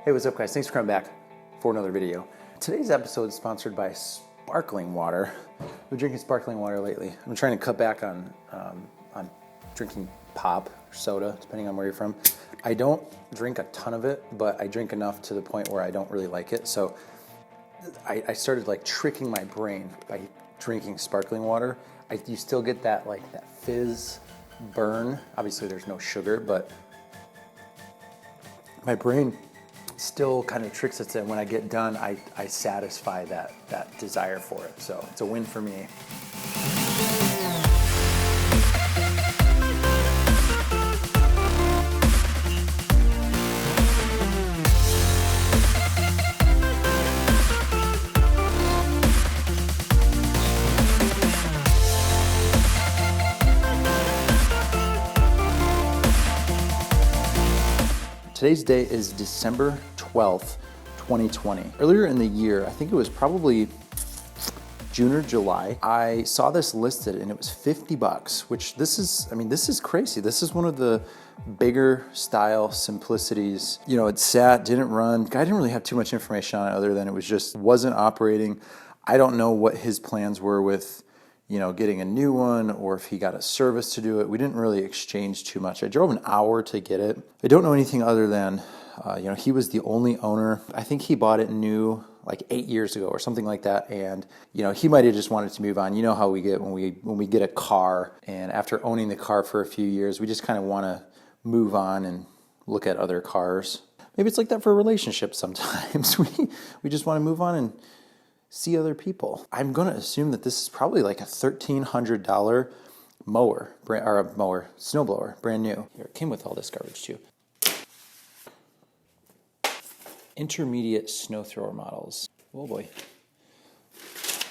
Hey, what's up guys? Thanks for coming back for another video. Today's episode is sponsored by sparkling water. I've been drinking sparkling water lately. I'm trying to cut back on drinking pop or soda, depending on where you're from. I don't drink a ton of it, but I drink enough to the point where I don't really like it. So I started like tricking my brain by drinking sparkling water. You still get that fizz burn. Obviously there's no sugar, but my brain still kind of tricks itself, and when I get done, I satisfy that desire for it. So it's a win for me. Today's date is December 12th, 2020. Earlier in the year, I think it was probably June or July, I saw this listed and it was $50, which this is crazy. This is one of the bigger style simplicities. You know, it sat, didn't run. Guy didn't really have too much information on it other than it was just wasn't operating. I don't know what his plans were with, you know, getting a new one or if he got a service to do it. We didn't really exchange too much. I drove an hour to get it. I don't know anything other than, you know, he was the only owner. I think he bought it new like 8 years ago or something like that. And, you know, he might've just wanted to move on. You know how we get when we get a car, and after owning the car for a few years, we just kind of want to move on and look at other cars. Maybe it's like that for relationships sometimes. We just want to move on and see other people. I'm going to assume that this is probably like a $1,300 snowblower, brand new. Here, it came with all this garbage too. Intermediate snow thrower models. Oh boy.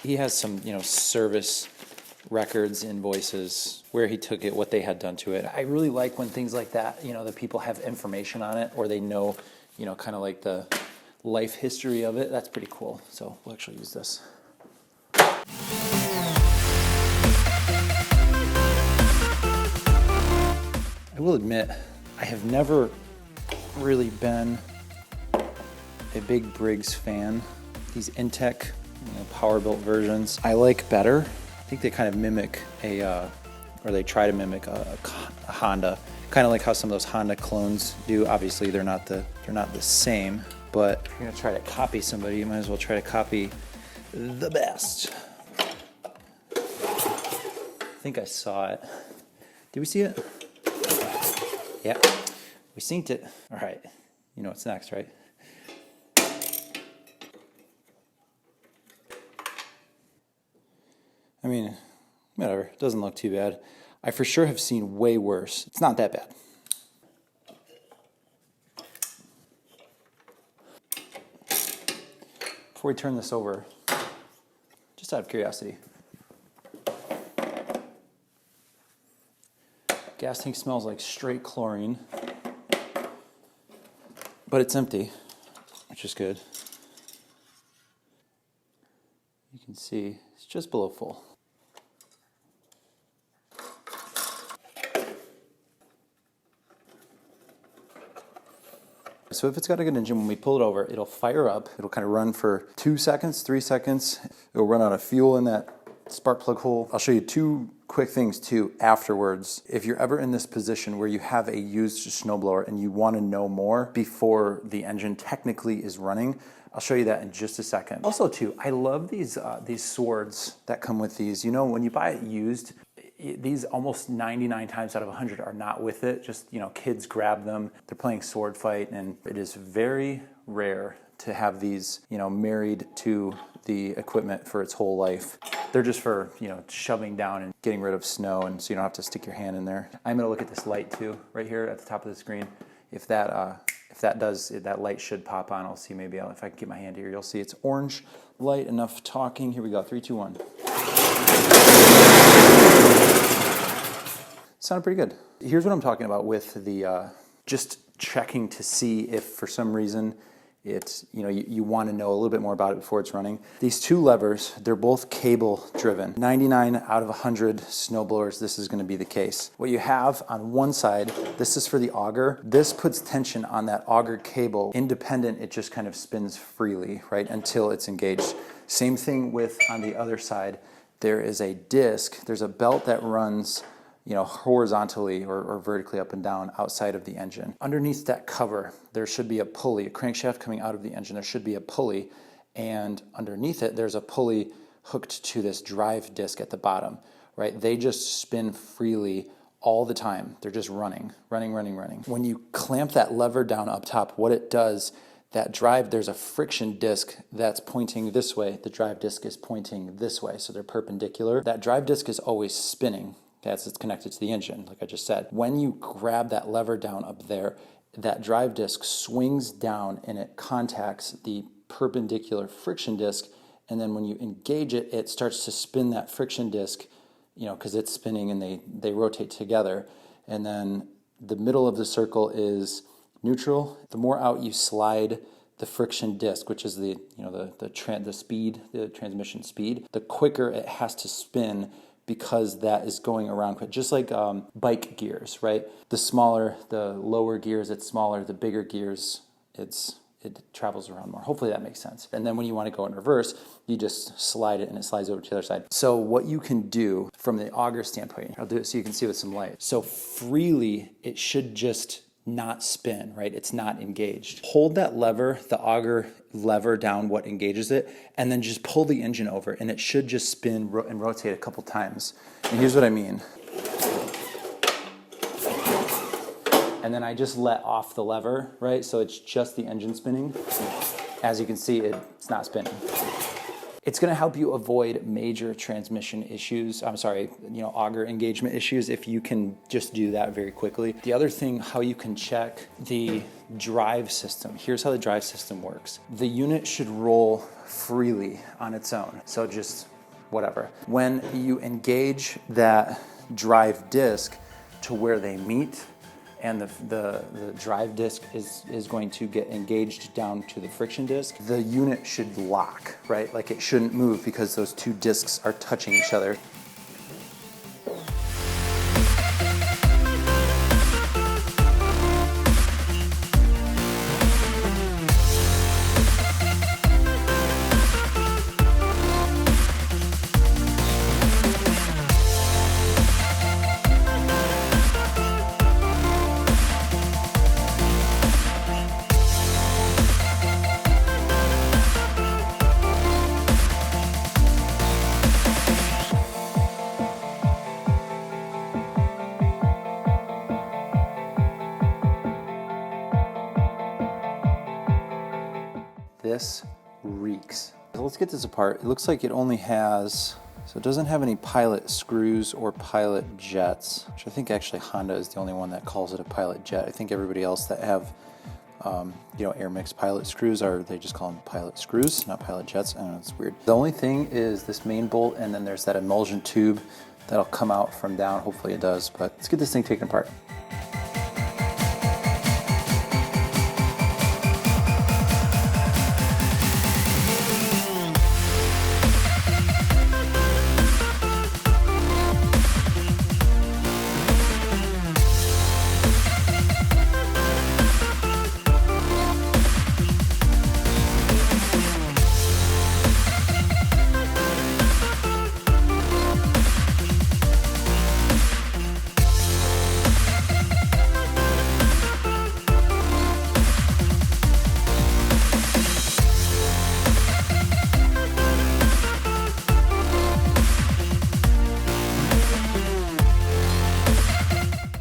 He has some, you know, service records, invoices, where he took it, what they had done to it. I really like when things like that, you know, the people have information on it, or they know, you know, kind of like the life history of it. That's pretty cool. So we'll actually use this. I will admit, I have never really been a big Briggs fan. These Intech, you know, power built versions, I like better. I think they kind of mimic or they try to mimic a Honda, kind of like how some of those Honda clones do. Obviously, they're not the same. But if you're gonna try to copy somebody, you might as well try to copy the best. I think I saw it. Did we see it? Yeah, we synced it. All right, you know what's next, right? I mean, whatever, it doesn't look too bad. I for sure have seen way worse. It's not that bad. Before we turn this over, just out of curiosity, gas tank smells like straight chlorine, but it's empty, which is good. You can see it's just below full. So if it's got a good engine, when we pull it over, it'll fire up. It'll kind of run for 2 seconds, 3 seconds. It'll run out of fuel in that spark plug hole. I'll show you two quick things too afterwards. If you're ever in this position where you have a used snowblower and you want to know more before the engine technically is running, I'll show you that in just a second. Also too, I love these swords that come with these. You know, when you buy it used, these almost 99 times out of 100 are not with it. Just, you know, kids grab them, they're playing sword fight, and it is very rare to have these, you know, married to the equipment for its whole life. They're just for, you know, shoving down and getting rid of snow, and so you don't have to stick your hand in there. I'm gonna look at this light too, right here at the top of the screen. If that light should pop on, I'll see maybe if I can get my hand here, you'll see it's orange light. Enough talking. Here we go, 3, 2, 1. Sounded pretty good. Here's what I'm talking about with the just checking to see if for some reason you want to know a little bit more about it before it's running. These two levers, they're both cable driven. 99 out of 100 snowblowers, this is going to be the case. What you have on one side, this is for the auger. This puts tension on that auger cable. Independent, it just kind of spins freely, right, until it's engaged. Same thing with on the other side. There is a disc, there's a belt that runs horizontally or vertically up and down outside of the engine. Underneath that cover, there should be a pulley, a crankshaft coming out of the engine. There should be a pulley, and underneath it, there's a pulley hooked to this drive disc at the bottom, right? They just spin freely all the time. They're just running. When you clamp that lever down up top, what it does, that drive, there's a friction disc that's pointing this way. The drive disc is pointing this way, so they're perpendicular. That drive disc is always spinning. As it's connected to the engine, like I just said. When you grab that lever down up there, that drive disc swings down and it contacts the perpendicular friction disc, and then when you engage it, it starts to spin that friction disc, because it's spinning and they rotate together. And then the middle of the circle is neutral. The more out you slide the friction disc, which is the transmission speed, the quicker it has to spin, because that is going around quick. Just like bike gears, right? The lower gears, it's smaller. The bigger gears, it travels around more. Hopefully that makes sense. And then when you want to go in reverse, you just slide it and it slides over to the other side. So what you can do from the auger standpoint, I'll do it so you can see with some light. So freely, it should just not spin, right? It's not engaged. Hold that lever, the auger lever down, what engages it, and then just pull the engine over, and it should just spin and rotate a couple times. And here's what I mean. And then I just let off the lever, right? So it's just the engine spinning. As you can see, it's not spinning. It's going to help you avoid major transmission issues. Auger engagement issues if you can just do that very quickly. The other thing, how you can check the drive system. Here's how the drive system works. The unit should roll freely on its own. So just whatever. When you engage that drive disc to where they meet, and the drive disc is going to get engaged down to the friction disc, the unit should lock, right? Like it shouldn't move because those two discs are touching each other. This reeks. Let's get this apart. It looks like it only has, so it doesn't have any pilot screws or pilot jets, which I think actually Honda is the only one that calls it a pilot jet. I think everybody else that have, Air Mix pilot screws they just call them pilot screws, not pilot jets. I don't know, it's weird. The only thing is this main bolt, and then there's that emulsion tube that'll come out from down. Hopefully it does, but let's get this thing taken apart.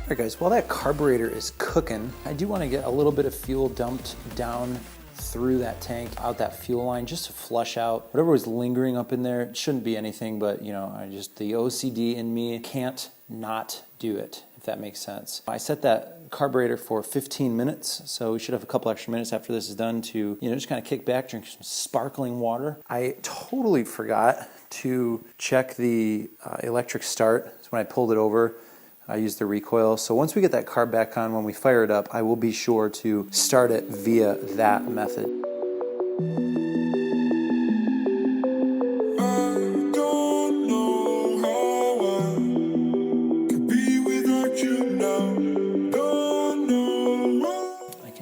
All right guys, while that carburetor is cooking, I do want to get a little bit of fuel dumped down through that tank, out that fuel line, just to flush out whatever was lingering up in there. It shouldn't be anything, but the OCD in me can't not do it, if that makes sense. I set that carburetor for 15 minutes, so we should have a couple extra minutes after this is done to, just kind of kick back, drink some sparkling water. I totally forgot to check the electric start. So when I pulled it over, I used the recoil. So once we get that carb back on, when we fire it up, I will be sure to start it via that method.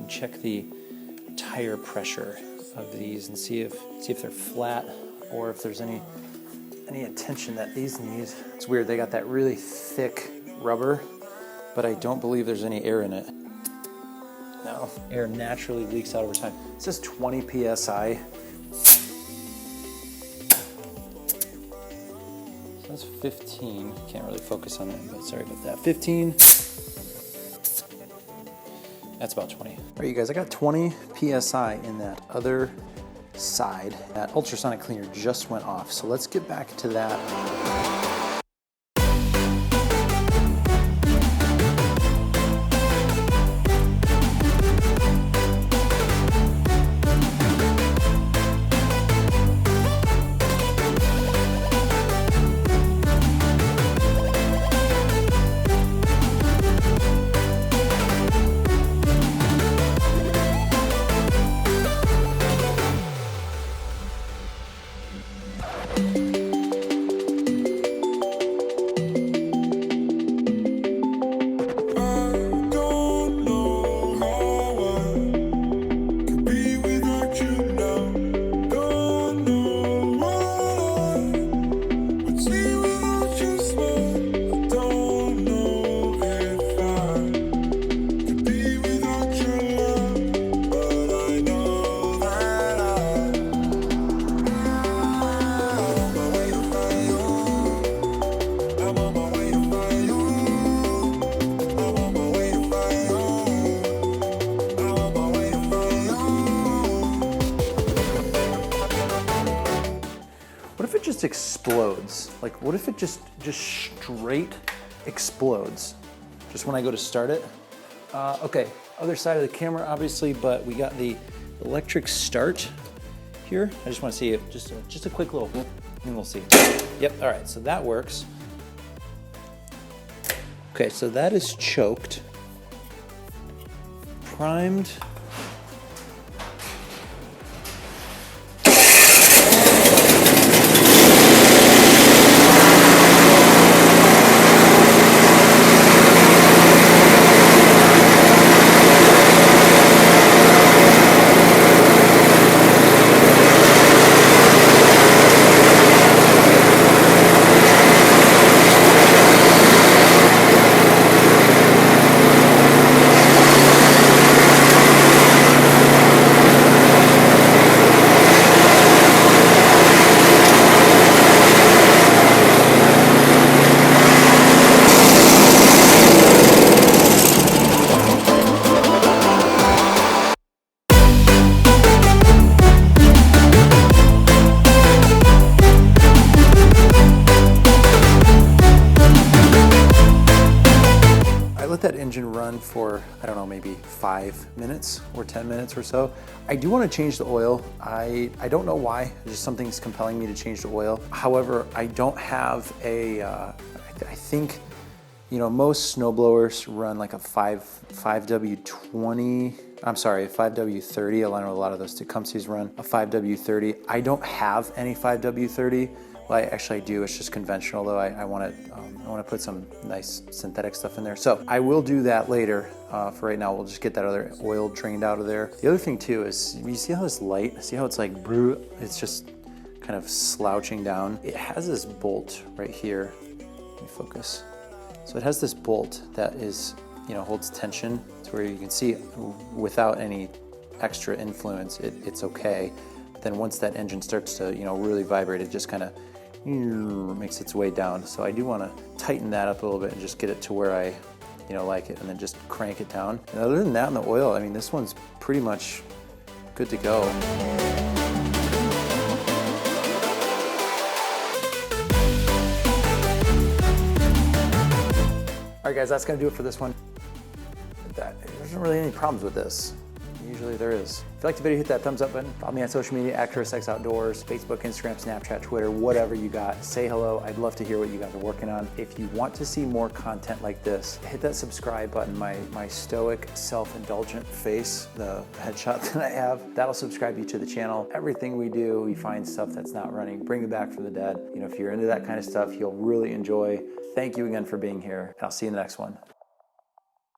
Check the tire pressure of these and see if they're flat or if there's any attention that these need. It's weird, they got that really thick rubber, but I don't believe there's any air in it. No, air naturally leaks out over time. It says 20 PSI. It says 15, can't really focus on it, but sorry about that. 15. That's about 20. All right, you guys, I got 20 PSI in that other side. That ultrasonic cleaner just went off. So let's get back to that. Explodes. Like, what if it just straight explodes just when I go to start it? Okay, other side of the camera obviously, but we got the electric start here. I just want to see it, just a quick little whoop, and we'll see. Yep, all right, so that works. Okay, so that is choked, primed. That engine run for, I don't know, maybe 5 minutes or 10 minutes or so. I do want to change the oil. I don't know why, just something's compelling me to change the oil. However, I don't have a, I think, you know, most snowblowers run like a 5W20, I'm sorry, a 5W30. I know a lot of those Tecumsehs run a 5W30. I don't have any 5W30. Well, I do. It's just conventional though. I want to put some nice synthetic stuff in there. So I will do that later. For right now, we'll just get that other oil drained out of there. The other thing too is, you see how this light, see how it's like, it's just kind of slouching down. It has this bolt right here. Let me focus. So it has this bolt that is, you know, holds tension to where you can see without any extra influence, it's okay. But then once that engine starts to, you know, really vibrate, it just kind of makes its way down. So I do want to tighten that up a little bit and just get it to where I, you know, like it, and then just crank it down. And other than that, in the oil, I mean, this one's pretty much good to go. All right, guys, that's gonna do it for this one. There's not really any problems with this. Usually there is. If you liked the video, hit that thumbs up button. Follow me on social media at chrisxoutdoors, Facebook, Instagram, Snapchat, Twitter, whatever you got. Say hello. I'd love to hear what you guys are working on. If you want to see more content like this, hit that subscribe button. My stoic, self-indulgent face, the headshot that I have, that'll subscribe you to the channel. Everything we do, we find stuff that's not running, bring it back from the dead. You know, if you're into that kind of stuff, you'll really enjoy. Thank you again for being here, and I'll see you in the next one.